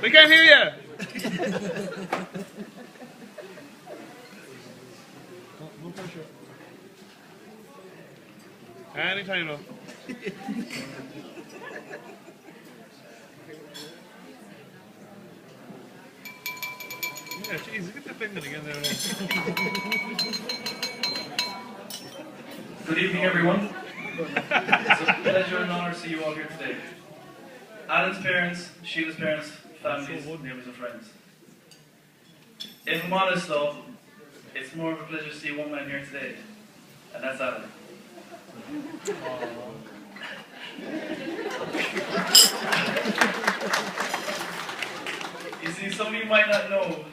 We can't hear you. No pressure. Anytime though. Yeah, jeez, get the finger again there. Good evening, everyone. It's a pleasure and honour to see you all here today. Alan's parents, Sheila's parents, families, neighbours and friends. If I'm honest though, it's more of a pleasure to see one man here today, and that's Alan. You see, some of you might not know,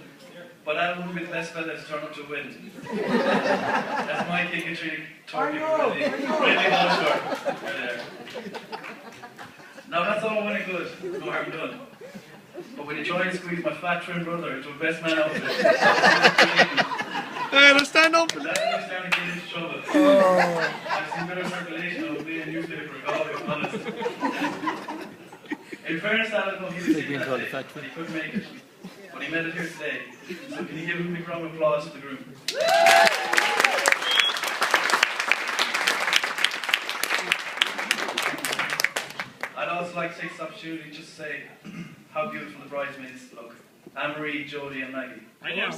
but Alan would be the best fella to turn up to win. That's my kick and treat talking really short. Right there. Now that's all well and good, no harm done. But when you try and squeeze my fat trim brother into a best man outfit, Hey, stand up! that's when you start to get into trouble. I've seen better circulation of me and newspaper, God, I'm honest. In fairness, Alan, he was sick that day, and he couldn't make it. But he made it here today. So can you give him a big round of applause to the group? I'd also like to take this opportunity just to say how beautiful the bridesmaids look. Anne-Marie, Jodie and Maggie. I know.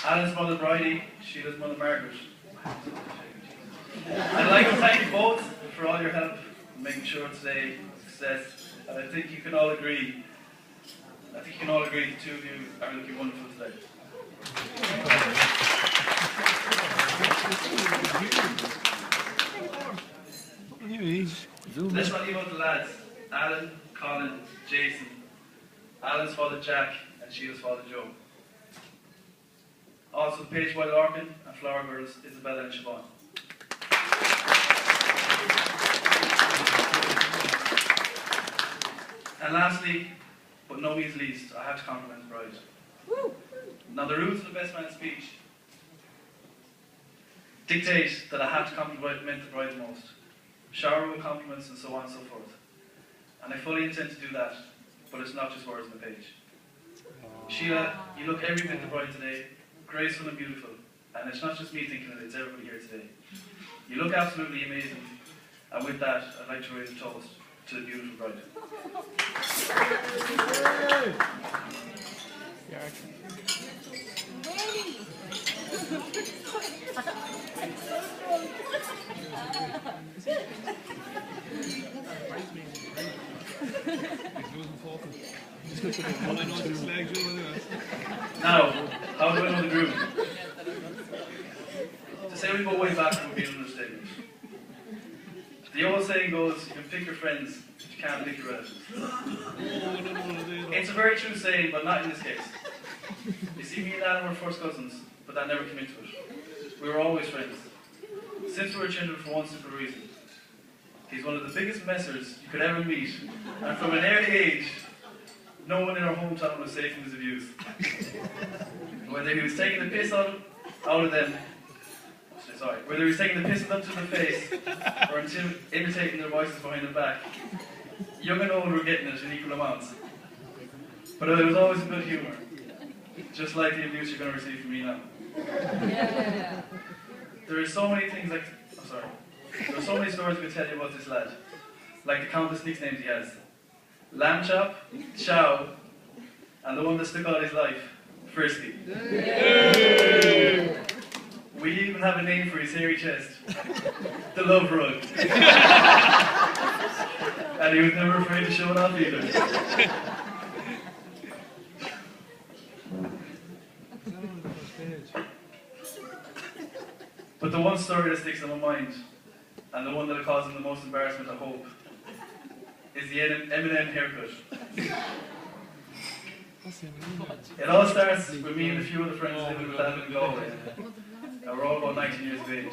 Alan's mother Bridie, Sheila's mother Margaret. I'd like to thank you both for all your help in making sure today was a success. And I think you can all agree, the two of you are looking wonderful today. Let's not leave out the lads. Alan, Colin, Jason, Alan's father Jack, and Sheila's father Joe. Also Paige White Larkin and Flower Girls, Isabella and Siobhan. And lastly, but no means least, I have to compliment the bride. Woo. Now the rules of the best man speech dictate that I have to compliment the bride the most. Shower with compliments and so on and so forth. And I fully intend to do that, but it's not just words on the page. Sheila, you look every bit the bride today, graceful and beautiful. And it's not just me thinking it, it's everybody here today. You look absolutely amazing. And with that, I'd like to raise a toast to the beautiful bride. Now, how do I know the groom? To say we go way back would be an understatement. The old saying goes, you can pick your friends, but you can't pick your relatives. It's a very true saying, but not in this case. You see, me and Adam were first cousins, but that never came into it. We were always friends. Since we were children for one simple reason. He's one of the biggest messers you could ever meet, and from an early age, no one in our hometown was safe from his abuse. Whether he was taking the piss out of them, whether he was taking the piss out to the face, or imitating their voices behind their back, young and old were getting it in equal amounts. But there was always a good humour, just like the abuse you're going to receive from me now. Yeah. There are so many things there are so many stories we could tell you about this lad, like the countless nicknames he has. Lamb Chop, Chow, and the one that stuck out his life, Frisky. Yeah. We even have a name for his hairy chest, the Love Rug. And he was never afraid to show it off either. But the one story that sticks in my mind, and the one that caused him the most embarrassment, I hope, is the Eminem haircut. It all starts with me and a few other friends living with Adam in Galway. And we're all about 19 years of age.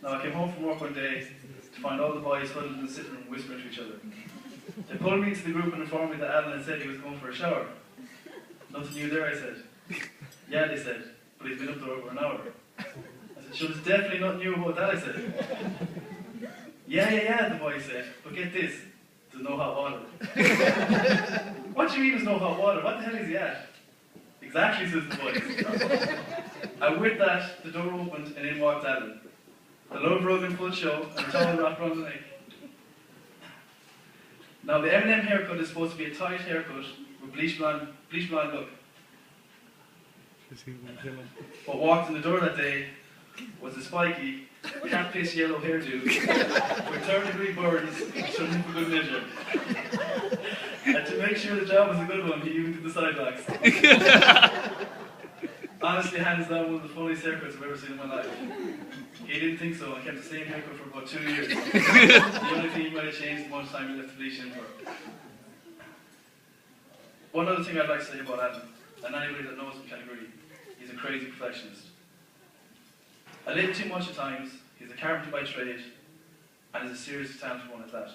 Now I came home from work one day to find all the boys huddled in the sitting room whispering to each other. They pulled me into the group and informed me that Alan had said he was going for a shower. Nothing new there, I said. Yeah, they said, but he's been up there over an hour. I said, sure, there's definitely nothing new about that, I said. Yeah, the boy said, but get this, there's no hot water. What do you mean there's no hot water? What the hell is he at? Exactly, says the boy. And with that, the door opened and in walked Alan. The love rug in full show and a towel wrapped around the neck. Now the M&M haircut is supposed to be a tight haircut with bleach blonde look. What walked in the door that day was a spiky, cat-piss yellow hairdo with third-degree burns shut in for good measure. And to make sure the job was a good one, he even did the side backs. Honestly, hands down, one of the funniest haircuts I've ever seen in my life. He didn't think so and kept the same haircut for about 2 years. The only thing he might have changed the much time he left the bleach in for. One other thing I'd like to say about Adam, and anybody that knows him can agree, he's a crazy perfectionist. A little too much at times, he's a carpenter by trade, and is a seriously talented one at that.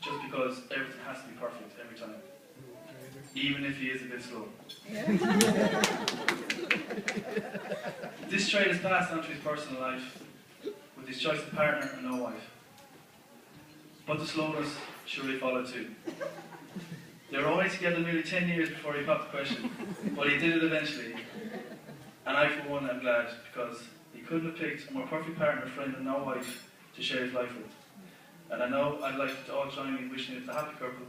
Just because everything has to be perfect every time. Even if he is a bit slow. This trait is passed on to his personal life, with his choice of partner and no wife. But the slowness surely followed too. They were only together nearly 10 years before he popped the question, but he did it eventually. And I, for one, am glad, because he couldn't have picked a more perfect partner, friend, and no wife to share his life with. And I know I'd like to all join me in wishing the happy couple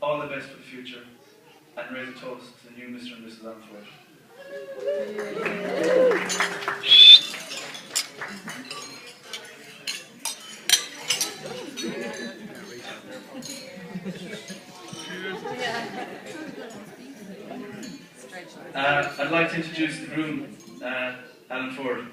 all the best for the future, and raise a toast to the new Mr. and Mrs. Amford. I'd like to introduce the groom, Alan Ford.